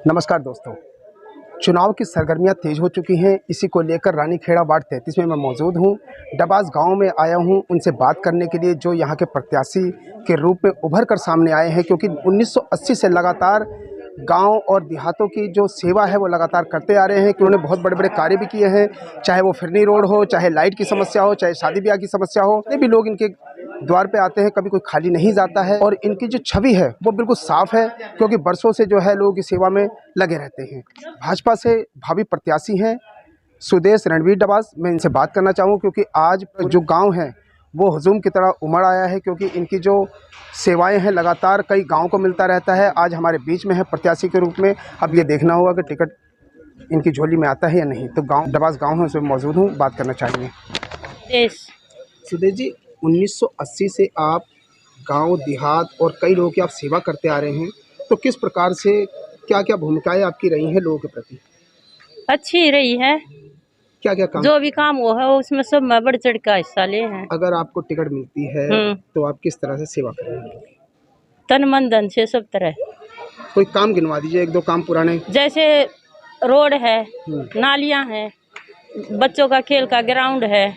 नमस्कार दोस्तों, चुनाव की सरगर्मियां तेज हो चुकी हैं। इसी को लेकर रानीखेड़ा वार्ड 33 में मैं मौजूद हूं। डबास गांव में आया हूं उनसे बात करने के लिए, जो यहां के प्रत्याशी के रूप में उभर कर सामने आए हैं, क्योंकि 1980 से लगातार गांव और देहातों की जो सेवा है वो लगातार करते आ रहे हैं। कि उन्होंने बहुत बड़े-बड़े कार्य भी किए हैं, चाहे वो फिरनी रोड हो, चाहे लाइट की समस्या हो, चाहे शादी ब्याह की समस्या हो। जितने भी लोग इनके द्वार पे आते हैं, कभी कोई खाली नहीं जाता है। और इनकी जो छवि है वो बिल्कुल साफ है, क्योंकि बरसों से जो है लोगों की सेवा में लगे रहते हैं। भाजपा से भावी प्रत्याशी हैं सुदेश रणवीर डबास। मैं इनसे बात करना चाहूँ, क्योंकि आज जो गांव है वो हुजूम की तरह उमड़ आया है, क्योंकि इनकी जो सेवाएं हैं लगातार कई गाँव को मिलता रहता है। आज हमारे बीच में है प्रत्याशी के रूप में। अब ये देखना होगा कि टिकट इनकी झोली में आता है या नहीं। तो गाँव डबास गाँव है, उसमें मौजूद हूँ, बात करना चाहेंगे। सुदेश जी, 1980 से आप गांव देहात और कई लोगों की आप सेवा करते आ रहे हैं, तो किस प्रकार से क्या क्या भूमिकाएं आपकी रही हैं लोगों के प्रति? अच्छी रही है। क्या क्या काम? जो भी काम वो है उसमें सब मैं बढ़ चढ़ का हिस्सा लिए हैं। अगर आपको टिकट मिलती है तो आप किस तरह से सेवा करेंगे? तन मन धन से सब तरह। कोई काम गिनवा दीजिए, एक दो काम पुराने। जैसे रोड है, नालियां हैं, बच्चों का खेल का ग्राउंड है।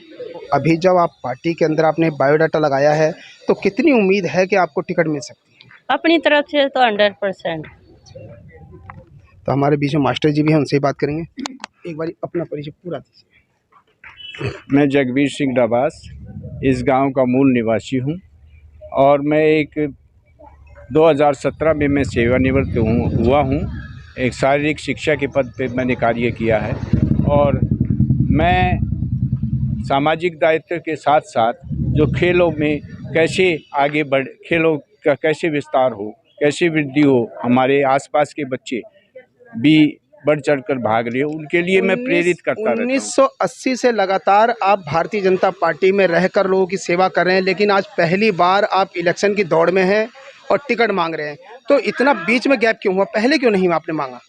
अभी जब आप पार्टी के अंदर आपने बायोडाटा लगाया है, तो कितनी उम्मीद है कि आपको टिकट मिल सकती है? अपनी तरफ से तो 100%। तो हमारे बीच में मास्टर जी भी हैं, उनसे बात करेंगे। एक बार अपना परिचय पूरा दीजिए। मैं जगबीर सिंह डबास इस गांव का मूल निवासी हूं और मैं 2017 में मैं सेवानिवृत्त हुआ हूं। एक शारीरिक शिक्षा के पद पे मैंने कार्य किया है और मैं सामाजिक दायित्व के साथ साथ जो खेलों में कैसे आगे बढ़, खेलों का कैसे विस्तार हो, कैसे वृद्धि हो, हमारे आसपास के बच्चे भी बढ़ चढ़कर भाग रहे हो, उनके लिए मैं प्रेरित करता रहता हूं। 1980 से लगातार आप भारतीय जनता पार्टी में रहकर लोगों की सेवा कर रहे हैं, लेकिन आज पहली बार आप इलेक्शन की दौड़ में हैं और टिकट मांग रहे हैं। तो इतना बीच में गैप क्यों हुआ? पहले क्यों नहीं आपने मांगा?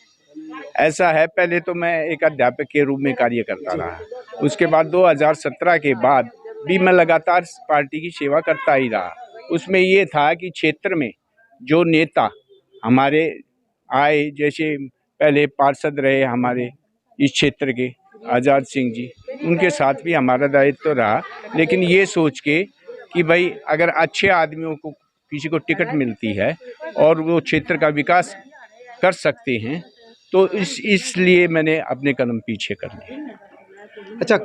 ऐसा है, पहले तो मैं एक अध्यापक के रूप में कार्य करता रहा। उसके बाद 2017 के बाद भी मैं लगातार पार्टी की सेवा करता ही रहा। उसमें ये था कि क्षेत्र में जो नेता हमारे आए, जैसे पहले पार्षद रहे हमारे इस क्षेत्र के आज़ाद सिंह जी, उनके साथ भी हमारा दायित्व रहा। लेकिन ये सोच के कि भाई अगर अच्छे आदमियों को किसी को टिकट मिलती है और वो क्षेत्र का विकास कर सकते हैं, तो इसलिए मैंने अपने कदम पीछे कर लिए। अच्छा,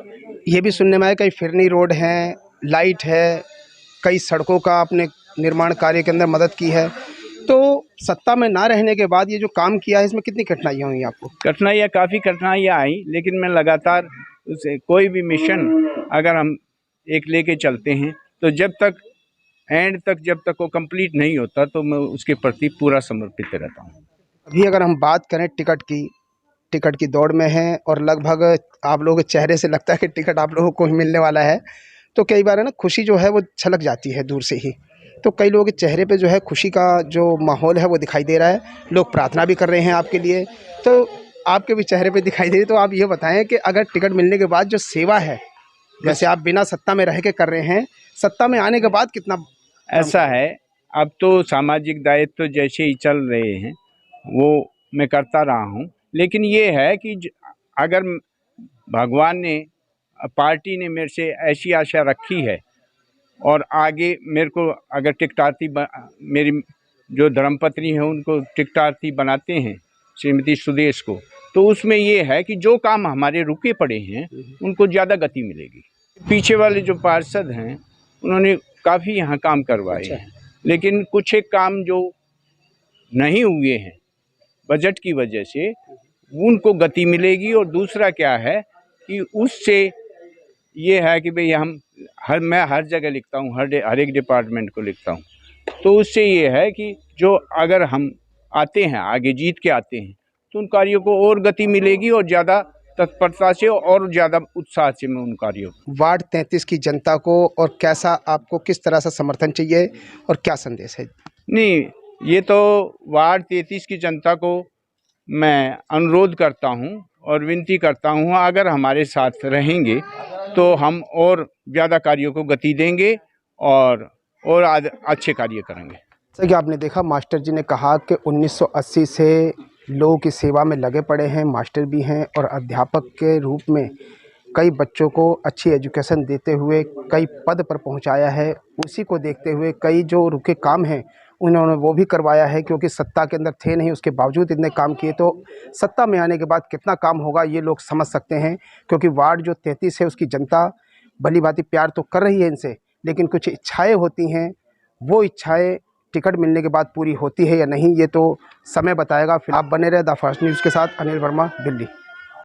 ये भी सुनने में आया कई फिरनी रोड है, लाइट है, कई सड़कों का आपने निर्माण कार्य के अंदर मदद की है। तो सत्ता में ना रहने के बाद ये जो काम किया है, इसमें कितनी कठिनाइयाँ हुई आपको? काफ़ी कठिनाइयाँ आई, लेकिन मैं लगातार उसे कोई भी मिशन अगर हम एक लेके चलते हैं तो जब तक एंड तक जब तक वो कंप्लीट नहीं होता तो मैं उसके प्रति पूरा समर्पित रहता हूँ। अभी अगर हम बात करें टिकट की दौड़ में हैं और लगभग आप लोगों के चेहरे से लगता है कि टिकट आप लोगों को ही मिलने वाला है, तो कई बार है ना खुशी जो है वो छलक जाती है दूर से ही। तो कई लोगों के चेहरे पे जो है खुशी का जो माहौल है वो दिखाई दे रहा है। लोग प्रार्थना भी कर रहे हैं आपके लिए, तो आपके भी चेहरे पे दिखाई दे रही है। तो आप ये बताएं कि अगर टिकट मिलने के बाद जो सेवा है, जैसे आप बिना सत्ता में रह के कर रहे हैं, सत्ता में आने के बाद कितना? ऐसा है, अब तो सामाजिक दायित्व जैसे ही चल रहे हैं वो मैं करता रहा हूँ। लेकिन ये है कि अगर भगवान ने, पार्टी ने मेरे से ऐसी आशा रखी है और आगे मेरे को अगर टिकटार्थी मेरी जो धर्मपत्नी है उनको टिकटार्थी बनाते हैं, श्रीमती सुदेश को, तो उसमें ये है कि जो काम हमारे रुके पड़े हैं उनको ज़्यादा गति मिलेगी। पीछे वाले जो पार्षद हैं उन्होंने काफ़ी यहाँ काम करवाए हैं, लेकिन कुछ एक काम जो नहीं हुए हैं बजट की वजह से, उनको गति मिलेगी। और दूसरा क्या है कि उससे ये है कि भाई मैं हर जगह लिखता हूँ, हर एक डिपार्टमेंट को लिखता हूँ, तो उससे ये है कि जो अगर हम आते हैं आगे जीत के आते हैं तो उन कार्यों को और गति मिलेगी और ज़्यादा तत्परता से और ज़्यादा उत्साह से मैं उन कार्यों को। वार्ड 33 की जनता को और कैसा, आपको किस तरह से समर्थन चाहिए और क्या संदेश है? नहीं, ये तो वार्ड 33 की जनता को मैं अनुरोध करता हूँ और विनती करता हूँ, अगर हमारे साथ रहेंगे तो हम और ज़्यादा कार्यों को गति देंगे और अच्छे कार्य करेंगे। जैसा कि आपने देखा, मास्टर जी ने कहा कि 1980 से लोगों की सेवा में लगे पड़े हैं, मास्टर भी हैं और अध्यापक के रूप में कई बच्चों को अच्छी एजुकेशन देते हुए कई पद पर पहुंचाया है। उसी को देखते हुए कई जो रुके काम हैं उन्होंने वो भी करवाया है, क्योंकि सत्ता के अंदर थे नहीं, उसके बावजूद इतने काम किए। तो सत्ता में आने के बाद कितना काम होगा ये लोग समझ सकते हैं, क्योंकि वार्ड जो 33 है उसकी जनता भली भांति प्यार तो कर रही है इनसे, लेकिन कुछ इच्छाएं होती हैं, वो इच्छाएं टिकट मिलने के बाद पूरी होती है या नहीं ये तो समय बताएगा। फिर आप बने रहे द फास्ट न्यूज़ के साथ। अनिल वर्मा, दिल्ली।